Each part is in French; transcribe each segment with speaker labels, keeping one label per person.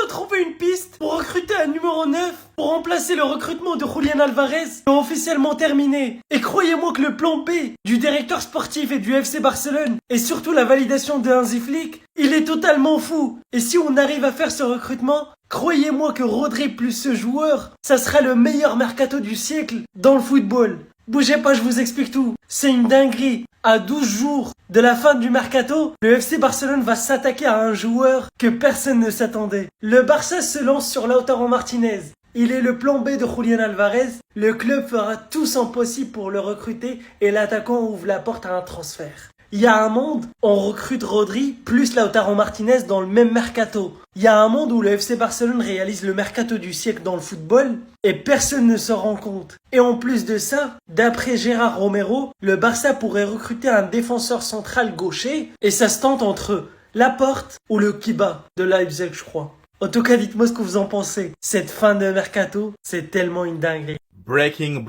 Speaker 1: trouvé une piste pour recruter un numéro 9 pour remplacer le recrutement de Julián Álvarez est officiellement terminé. Et croyez-moi que le plan B du directeur sportif et du FC Barcelone et surtout la validation de Hansi Flick, il est totalement fou. Et si on arrive à faire ce recrutement, croyez-moi que Rodri plus ce joueur, ça sera le meilleur mercato du siècle dans le football. Bougez pas, je vous explique tout. C'est une dinguerie. À 12 jours de la fin du mercato, le FC Barcelone va s'attaquer à un joueur que personne ne s'attendait. Le Barça se lance sur Lautaro Martinez. Il est le plan B de Julián Álvarez. Le club fera tout son possible pour le recruter et l'attaquant ouvre la porte à un transfert. Il y a un monde, on recrute Rodri plus Lautaro Martinez dans le même mercato. Il y a un monde où le FC Barcelone réalise le mercato du siècle dans le football et personne ne s'en rend compte. Et en plus de ça, d'après Gérard Romero, le Barça pourrait recruter un défenseur central gaucher et ça se tente entre Laporte ou le Kiba de Leipzig, je crois. En tout cas, dites-moi ce que vous en pensez. Cette fin de mercato, c'est tellement une dinguerie.
Speaker 2: Breaking.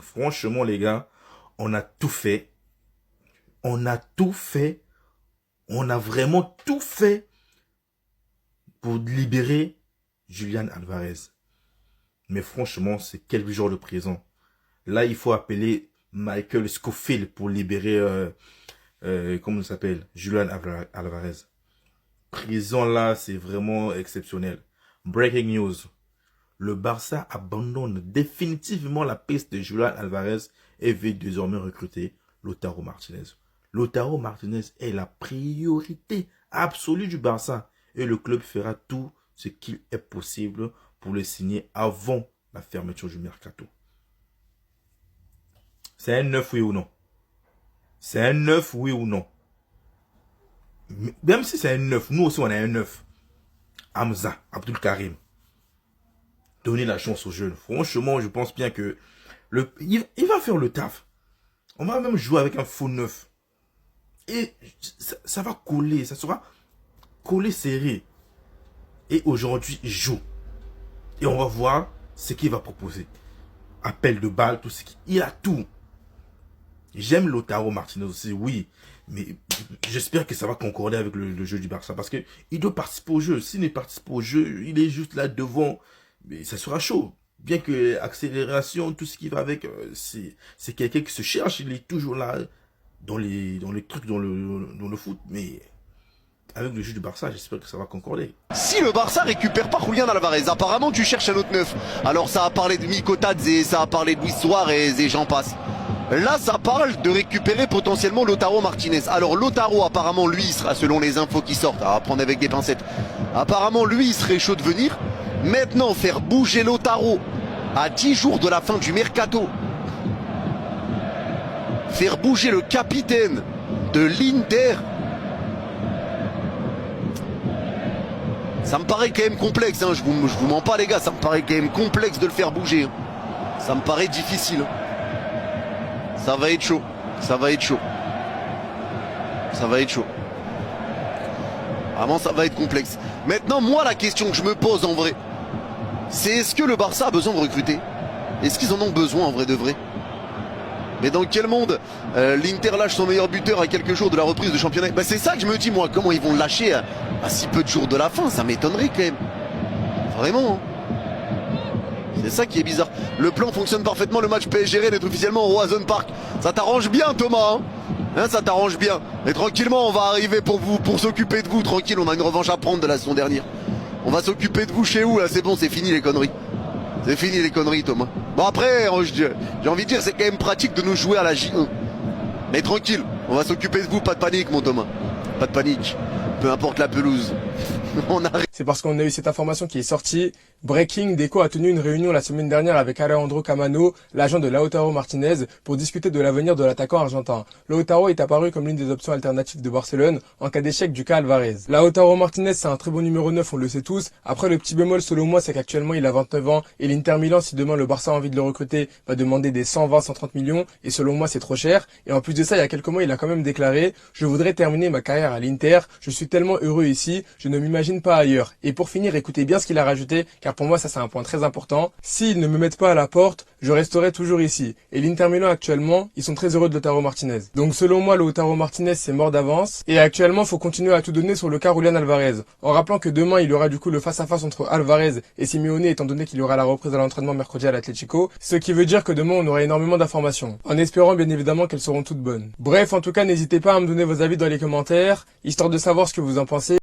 Speaker 2: Franchement, les gars, on a tout fait. On a vraiment tout fait pour libérer Julián Álvarez. Mais franchement, c'est quel genre de prison. Là, il faut appeler Michael Scofield pour libérer, comment il s'appelle, Julián Álvarez. Prison là, c'est vraiment exceptionnel. Breaking news. Le Barça abandonne définitivement la piste de Julián Álvarez et veut désormais recruter Lautaro Martinez. Lautaro Martinez est la priorité absolue du Barça et le club fera tout ce qu'il est possible pour le signer avant la fermeture du mercato. C'est un 9 oui ou non? C'est un 9 oui ou non? Même si c'est un 9, nous aussi on a un 9. Hamza, Abdul Karim. Donnez la chance aux jeunes. Franchement, je pense bien que il va faire le taf. On va même jouer avec un faux 9. Et ça va coller, ça sera collé serré. Et aujourd'hui, il joue. Et on va voir ce qu'il va proposer. Appel de balle, tout ce qu'il... Il a tout. J'aime Lautaro Martinez aussi, oui. Mais j'espère que ça va concorder avec le jeu du Barça. Parce qu'il doit participer au jeu. S'il ne participe pas au jeu, il est juste là devant. Mais ça sera chaud. Bien que l'accélération, tout ce qui va avec, c'est quelqu'un qui se cherche. Il est toujours là dans les trucs, dans le foot. Mais avec le jeu du Barça, j'espère que ça va concorder.
Speaker 3: Si le Barça récupère pas Julián Álvarez, apparemment tu cherches un autre neuf. Alors ça a parlé de Miko Tadze, ça a parlé de Luis Suarez et j'en passe. Là ça parle de récupérer potentiellement Lautaro Martinez. Alors Lautaro apparemment lui sera, selon les infos qui sortent, à prendre avec des pincettes, apparemment lui il serait chaud de venir. Maintenant faire bouger Lautaro à 10 jours de la fin du mercato, faire bouger le capitaine de l'Inter, ça me paraît quand même complexe, hein. Je vous mens pas les gars, ça me paraît quand même complexe de le faire bouger, hein. Ça me paraît difficile. Ça va être chaud, ça va être chaud. Ça va être chaud. Vraiment ça va être complexe. Maintenant moi la question que je me pose en vrai, c'est est-ce que le Barça a besoin de recruter? Est-ce qu'ils en ont besoin en vrai de vrai? Mais dans quel monde l'Inter lâche son meilleur buteur à quelques jours de la reprise de championnat? Bah c'est ça que je me dis moi, comment ils vont le lâcher à si peu de jours de la fin? Ça m'étonnerait quand même. Vraiment, hein. C'est ça qui est bizarre. Le plan fonctionne parfaitement, le match PSG d'être officiellement au Horizon Park. Ça t'arrange bien Thomas, hein, ça t'arrange bien. Mais tranquillement on va arriver pour vous, pour s'occuper de vous. Tranquille, on a une revanche à prendre de la saison dernière. On va s'occuper de vous chez vous là, c'est bon, c'est fini les conneries. C'est fini les conneries Thomas. Bon après, j'ai envie de dire c'est quand même pratique de nous jouer à la J1. Mais tranquille, on va s'occuper de vous, pas de panique mon Thomas. Pas de panique, peu importe la pelouse. On arrive.
Speaker 4: C'est parce qu'on a eu cette information qui est sortie. Breaking, Deco a tenu une réunion la semaine dernière avec Alejandro Camano, l'agent de Lautaro Martinez, pour discuter de l'avenir de l'attaquant argentin. Lautaro est apparu comme l'une des options alternatives de Barcelone en cas d'échec du cas Alvarez. Lautaro Martinez, c'est un très bon numéro 9, on le sait tous. Après, le petit bémol selon moi, c'est qu'actuellement il a 29 ans et l'Inter Milan, si demain le Barça a envie de le recruter, va demander des 120-130 millions et selon moi c'est trop cher. Et en plus de ça, il y a quelques mois, il a quand même déclaré « Je voudrais terminer ma carrière à l'Inter, je suis tellement heureux ici, je ne m'imagine pas ailleurs ». Et pour finir, écoutez bien ce qu'il a rajouté, car car pour moi ça c'est un point très important. S'ils ne me mettent pas à la porte, je resterai toujours ici. Et l'Inter Milan actuellement, ils sont très heureux de Lautaro Martinez. Donc selon moi, Lautaro Martinez c'est mort d'avance. Et actuellement, faut continuer à tout donner sur le cas Julián Alvarez. En rappelant que demain, il y aura du coup le face-à-face entre Alvarez et Simeone, étant donné qu'il y aura la reprise à l'entraînement mercredi à l'Atlético. Ce qui veut dire que demain, on aura énormément d'informations. En espérant bien évidemment qu'elles seront toutes bonnes. Bref, en tout cas, n'hésitez pas à me donner vos avis dans les commentaires, histoire de savoir ce que vous en pensez.